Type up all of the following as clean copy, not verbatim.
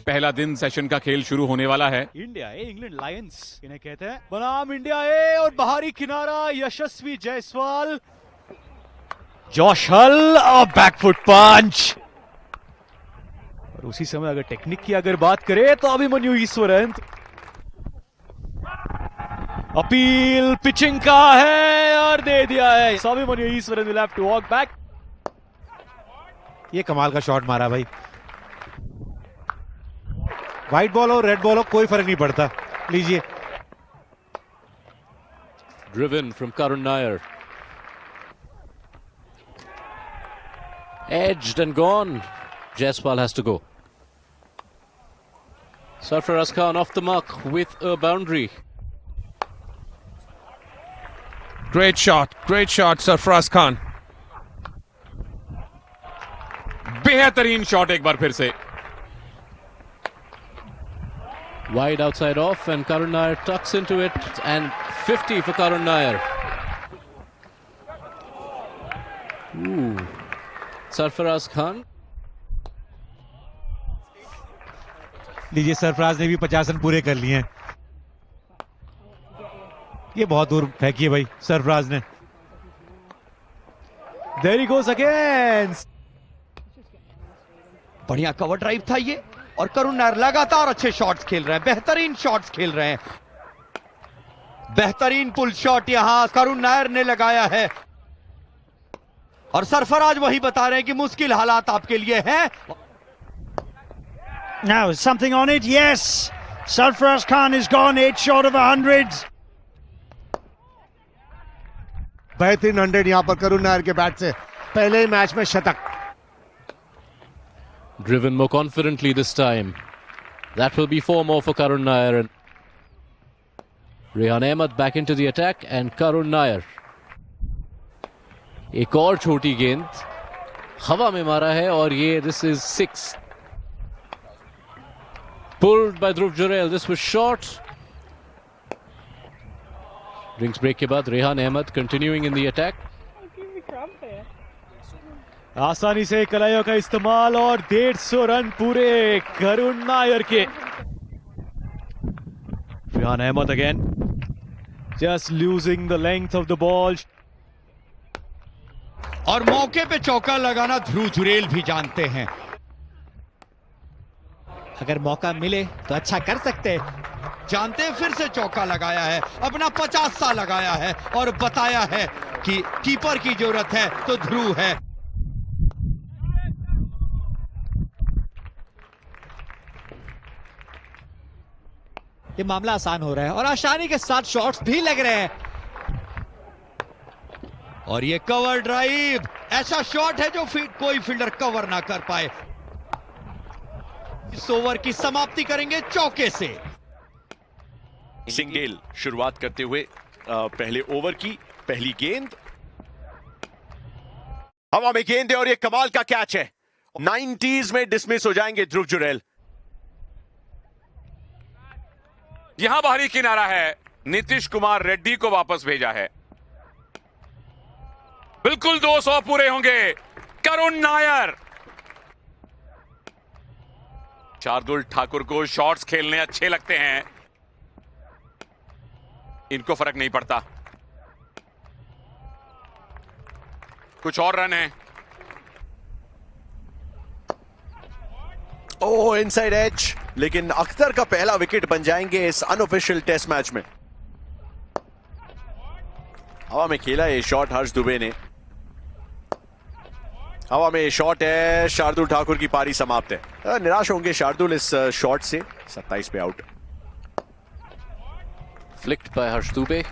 पहला दिन सेशन का खेल शुरू होने वाला है। इंडिया ए, इंग्लैंड लायंस इन्हें कहते हैं। बनाम इंडिया ए और बाहरी किनारा यशस्वी जायसवाल, जॉश हल, बैकफुट पंच। और उसी समय अगर टेक्निक की अगर बात करें तो अभिमन्यु ईश्वरन। अपील पिचिंग का है और दे दिया है। Abhimanyu Easwaran will have to walk back. ये कमाल का शॉट मारा भाई। व्हाइट बॉल हो रेड बॉल हो कोई फर्क नहीं पड़ता। लीजिए। Driven from Karun Nair. Edged and gone. Jaiswal has to go. Sarfaraz Khan off the mark with a boundary. Great shot, Sarfaraz Khan. बेहतरीन शॉट एक बार फिर से। Wide outside off and Karun Nair tucks into it and 50 for Karun Nair. Ooh. Sarfaraz Khan. लीजिए सरफराज ने भी 50 run पूरे कर लिए हैं। ये बहुत दूर फेंकी है भाई सरफराज ने। There he goes again. बढ़िया कवर ड्राइव था ये और करुण नायर लगातार अच्छे शॉट्स खेल रहे हैं, बेहतरीन शॉट्स खेल रहे हैं। बेहतरीन पुल शॉट यहां करुण नायर ने लगाया है और सरफराज वही बता रहे हैं कि मुश्किल हालात आपके लिए हैं। Now something on it, yes. Sarfaraz Khan is gone 8 short of 100. बेहतरीन 100 यहां पर करुण नायर के बैट से, पहले ही मैच में शतक। Driven more confidently this time. That will be 4 more for Karun Nair. Rehan Ahmed back into the attack and Karun Nair. एक और छोटी गेंद हवा में मारा है और ये this is 6. Pulled by Dhruv Jurel. This was short. Drinks break के बाद Rehan Ahmed continuing in the attack. आसानी से कलाइयों का इस्तेमाल और 150 रन पूरे करुण नायर के। Rehan Ahmed again. Just losing the length of the ball. और मौके पे चौका लगाना ध्रुव जुरेल भी जानते हैं। अगर मौका मिले तो अच्छा कर सकते हैं। जानते हैं फिर से चौका लगाया है, अपना 50 सा लगाया है और बताया है कि कीपर की जरूरत है तो ध्रुव है। ये मामला आसान हो रहा है और आसानी के साथ शॉट्स भी लग रहे हैं। और ये कवर ड्राइव ऐसा शॉट है जो कोई फील्डर कवर ना कर पाए। इस ओवर की समाप्ति करेंगे चौके से। सिंगेल शुरुआत करते हुए पहले ओवर की पहली गेंद हवा में गेंद है और ये कमाल का कैच है। 90s में डिसमिस हो जाएंगे ध्रुव जुरेल। यहां बाहरी किनारा है, नीतीश कुमार रेड्डी को वापस भेजा है। बिल्कुल 200 पूरे होंगे करुण नायर। शार्दुल ठाकुर को शॉट्स खेलने अच्छे लगते हैं, इनको फर्क नहीं पड़ता। कुछ और रन है। ओह इनसाइड एज, लेकिन अख्तर का पहला विकेट बन जाएंगे इस अनऑफिशियल टेस्ट मैच में। हवा में खेला ये शॉट हर्ष दुबे ने। हवा में शॉट है, शार्दुल ठाकुर की पारी समाप्त है। निराश होंगे शार्दुल इस शॉट से। 27 पे out. Flicked by Harsh Dubey.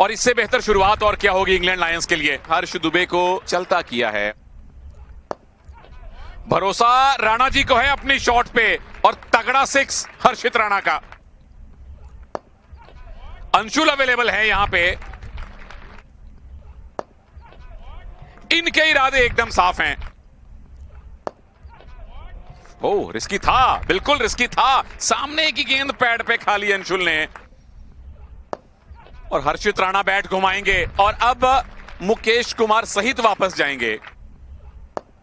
और इससे बेहतर शुरुआत और क्या होगी इंग्लैंड लायंस के लिए। हर्ष दुबे को चलता किया है। भरोसा राणा जी को है अपनी शॉट पे और तगड़ा 6 हर्षित राणा का। अंशुल अवेलेबल है यहां पे। इनके इरादे एकदम साफ हैं। ओह रिस्की था, बिल्कुल रिस्की था। सामने की गेंद पैड पे खा ली अंशुल ने और हर्षित राणा बैट घुमाएंगे और अब मुकेश कुमार सहित वापस जाएंगे।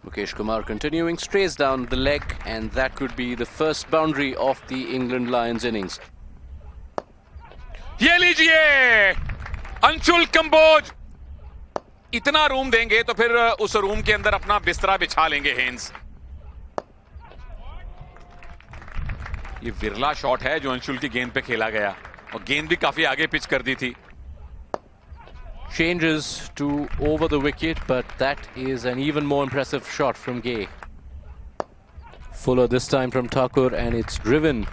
Mukesh Kumar continuing, strays down the leg, and that could be the first boundary of the England Lions innings. ये लीजिए अंशुल कंबोज। इतना रूम देंगे तो फिर उस रूम के अंदर अपना बिस्तरा बिछा लेंगे हेन्स। ये विरला शॉट है जो अंशुल की गेंद पे खेला गया और गेंद भी काफी आगे पिच कर दी थी। Changes to over the wicket, but that is an even more impressive shot from Gay. Fuller this time from Thakur, and it's driven.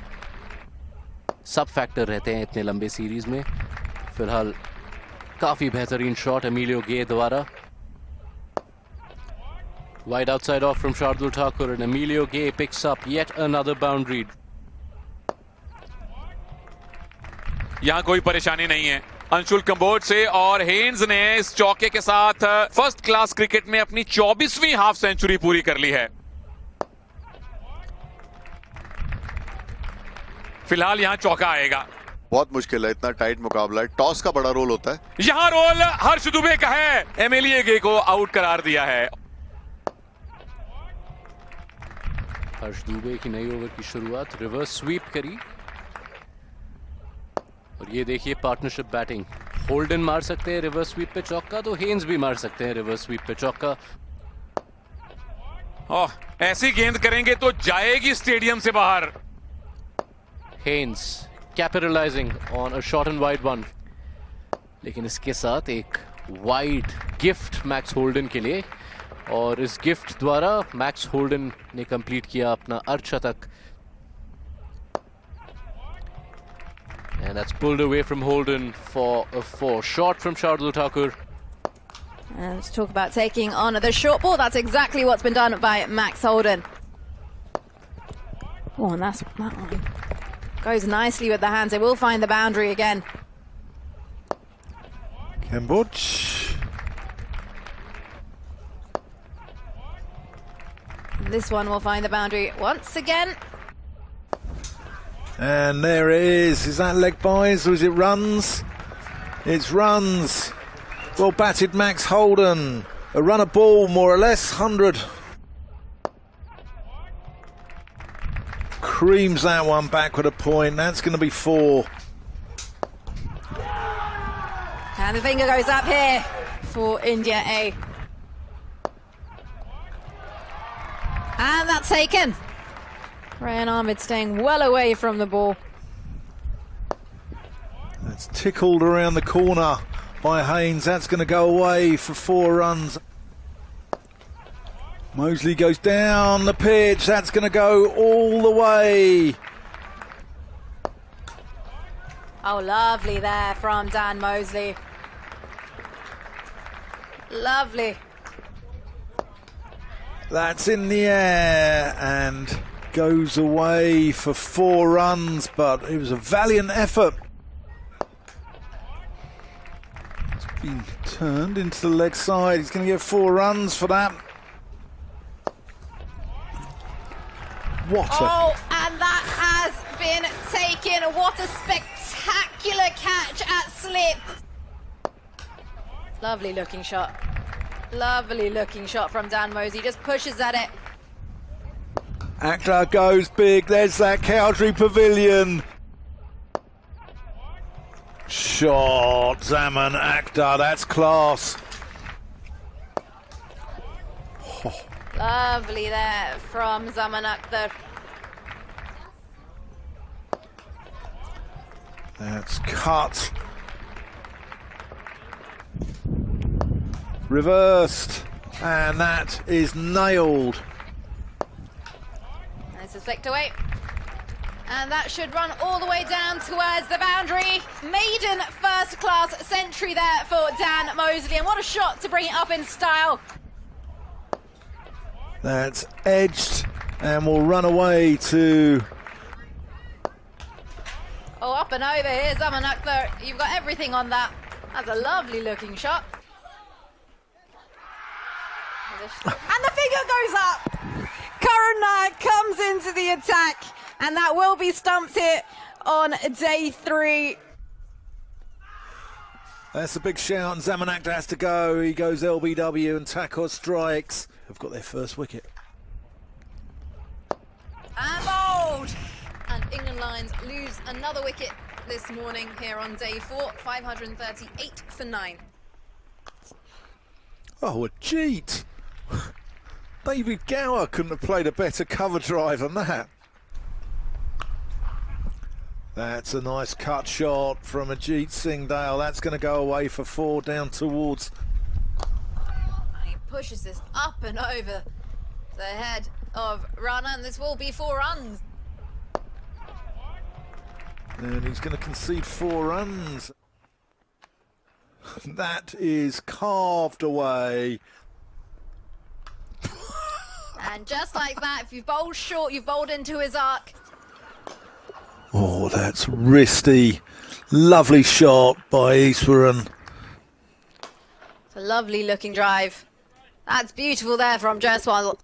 सब फैक्टर रहते हैं इतने लंबे सीरीज में। फिलहाल काफी बेहतरीन शॉट एमिलियो गे द्वारा। Wide outside off from Shardul Thakur, and Emilio Gay picks up yet another boundary. यहां कोई परेशानी नहीं है अंशुल कंबोज से, और हेन्स ने इस चौके के साथ फर्स्ट क्लास क्रिकेट में अपनी 24वीं हाफ सेंचुरी पूरी कर ली है। फिलहाल यहां चौका आएगा। बहुत मुश्किल है, इतना टाइट मुकाबला है। टॉस का बड़ा रोल होता है। यहां रोल हर्ष दुबे का है, एमिलियो गे को आउट करार दिया है। हर्ष दुबे की नई ओवर की शुरुआत, रिवर्स स्वीप करी, और ये देखिए पार्टनरशिप बैटिंग। होल्डन मार सकते हैं रिवर्स स्वीप पे चौका, तो हेन्स भी मार सकते हैं रिवर्स स्वीप पे चौका। ऐसी गेंद करेंगे तो जाएगी स्टेडियम से बाहर। Hence capitalizing on a short and wide one, लेकिन इसके साथ एक वाइड गिफ्ट मैक्स होल्डन के लिए, और इस गिफ्ट द्वारा मैक्स होल्डन ने कंप्लीट किया अपना अर्धशतक। And that's pulled away from Holden for a 4. Short from Shardul Thakur. And let's talk about taking on the short ball. That's exactly what's been done by Max Holden. Oh, and that one goes nicely with the hands. They will find the boundary again. Kemboj. This one will find the boundary once again. And there it is. Is that leg byes or is it runs? It's runs. Well batted Max Holden. A run of ball, more or less, 100. Creams that one back with a point. That's going to be 4. And the finger goes up here for India A. And that's taken. Ryan Ahmed staying well away from the ball. That's tickled around the corner by Haynes. That's going to go away for 4 runs. Mosley goes down the pitch. That's going to go all the way. Oh, lovely there from Dan Mosley. Lovely. That's in the air and goes away for 4 runs, but it was a valiant effort. It's been turned into the leg side. He's going to get 4 runs for that. What a... Oh, and that has been taken. What a spectacular catch at slip. Lovely looking shot. Lovely looking shot from Dan Mosley. Just pushes at it. Akhtar goes big. There's that Cowdrey Pavilion. Shot, Zaman Akhtar. That's class. Oh. Lovely there from Zaman Akhtar. That's cut. Reversed. And that is nailed. This is flicked away. And that should run all the way down towards the boundary. Maiden first class century there for Dan Mosley. And what a shot to bring it up in style. That's edged and will run away to... Oh, up and over here, Zaman Akhtar. You've got everything on that. That's a lovely looking shot. And the finger goes up. Karan Naik comes into the attack, and that will be stumped here on day 3. That's a big shout, and Zaman Akhtar has to go. He goes LBW, and Thakur strikes. have got their first wicket. And bowled! And England Lions lose another wicket this morning here on day 4, 538 for 9. Oh, a cheat! David Gower couldn't have played a better cover drive than that. That's a nice cut shot from Ajit Singh Dale. That's going to go away for 4 down towards. He pushes this up and over the head of Rana, and this will be 4 runs. And he's going to concede 4 runs. That is carved away. And just like that, if you've bowled short, you've bowled into his arc. Oh, that's wristy. Lovely shot by Eastwaran. It's a lovely looking drive. That's beautiful there from Jaiswal.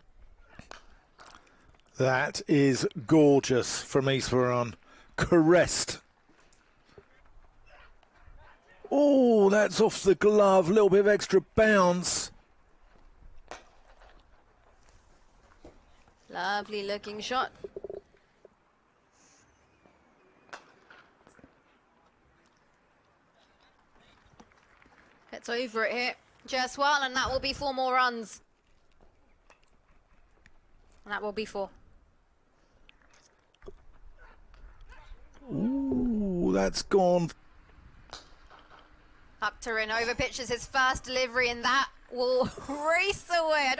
That is gorgeous from Eastwaran. Caressed. Oh, that's off the glove. A little bit of extra bounce. Lovely looking shot. Gets over it here, Jaiswal, and that will be 4 more runs. And that will be 4. Ooh, that's gone. Akhtarin over pitches his first delivery, and that will race away.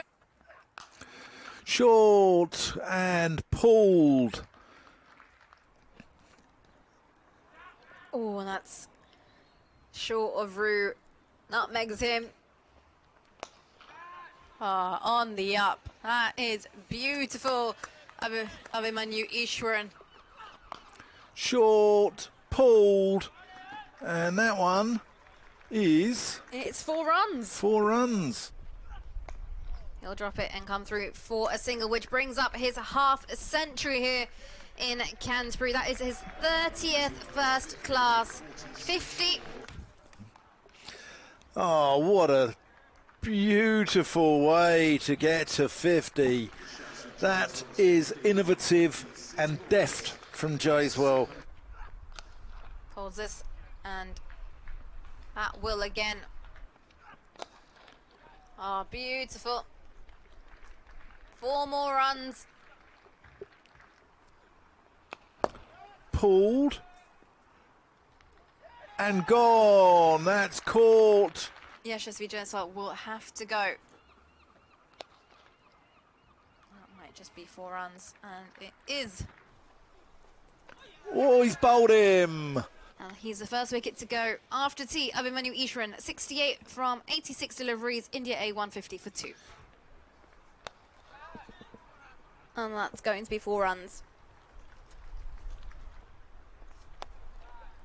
Short and pulled. Oh, and that's short of route. Nutmegs him. On the up. That is beautiful. Abhimanyu Eastwaran. Short, pulled, and that one is... It's 4 runs. 4 runs. He'll drop it and come through for a single, which brings up his half century here in Canterbury. That is his 30th first class 50. Oh, what a beautiful way to get to 50. That is innovative and deft from Jaiswal. Holds this, and that will again. Oh, beautiful. 4 more runs. Pulled. And gone. That's caught. Yashasvi Jaiswal will have to go. That might just be 4 runs, and it is. Oh, he's bowled him. He's the first wicket to go after tea. Abhimanyu Eastwaran, 68 from 86 deliveries. India A 150 for 2. And that's going to be 4 runs.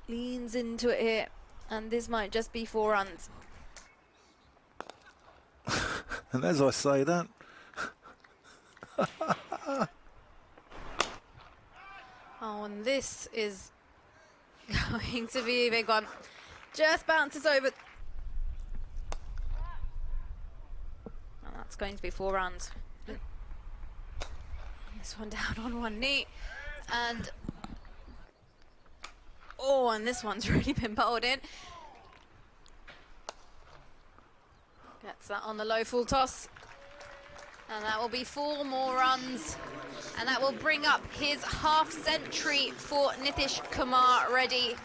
Leans into it here, and this might just be 4 runs. And as I say that... Oh, and this is going to be a big one. Just bounces over. And that's going to be 4 runs. This one down on one knee. And oh, and this one's really been bowled in. Gets that on the low full toss. And that will be 4 more runs. And that will bring up his half century for Nitish Kumar Reddy.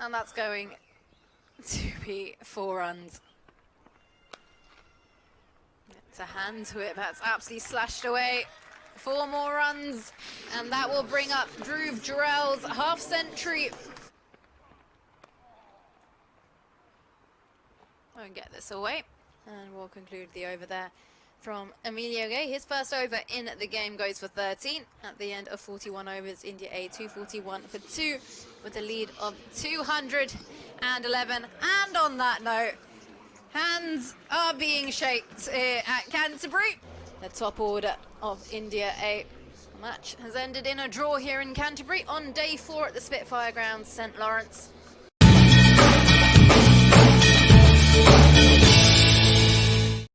And that's going to be 4 runs. Gets a hand to it, that's absolutely slashed away. 4 more runs, and that will bring up Dhruv Jurel's half century. Won't get this away, and we'll conclude the over there from Emilio Gay. His first over in the game goes for 13 at the end of 41 overs. India A 241 for 2 with a lead of 211. And on that note, hands are being shaked here at Canterbury. The top order of India A. The match has ended in a draw here in Canterbury on day 4 at the Spitfire Grounds, St Lawrence.